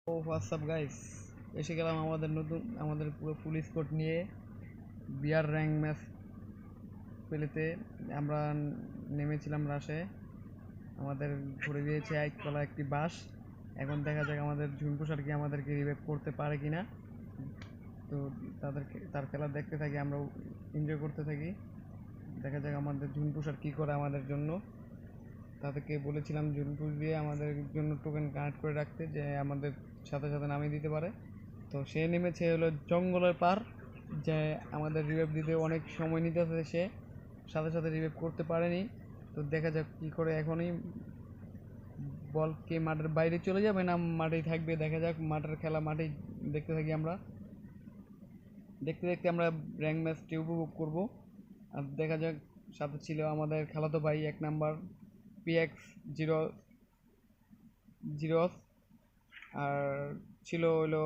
ও WhatsApp guys, এসে গেলাম আমাদের পুরো ফুল স্কোয়াড নিয়ে বিয়ার র্যাঙ্ক ম্যাচ পেলেতে। আমরা নেমেছিলাম রাশে, আমাদের ধরে দিয়েছে একতলা একটি বাস। এখন দেখা যাক আমাদের ঝুমকু স্যার কি আমাদেরকে রিভাইভ করতে পারে কিনা। তো তার খেলা দেখতে থাকি, আমরা এনজয় করতে থাকি। দেখা যাক আমাদের ঝুমকু স্যার কী করে আমাদের জন্য। তাদেরকে বলেছিলাম ঝুমকু দিয়ে আমাদের জন্য টোকেন কানেক্ট করে রাখতে, যে আমাদের সাথে সাথে নামিয়ে দিতে পারে। তো সে নেমেছে হলো জঙ্গলের পার, যে আমাদের রিভাইভ দিতে অনেক সময় নিতেছে, সে সাথে সাথে রিভাইভ করতে পারেনি। তো দেখা যাক কী করে। এখনই বল কে মাঠের বাইরে চলে যাবে না মাঠেই থাকবে, দেখা যাক। মাঠের খেলা মাঠেই দেখতে থাকি আমরা। দেখতে দেখতে আমরা র্যাঙ্ক ম্যাচটি উপভোগ করব। আর দেখা যাক, সাথে ছিল আমাদের খালাতো ভাই 1 নাম্বার PX0 আর ছিল হলো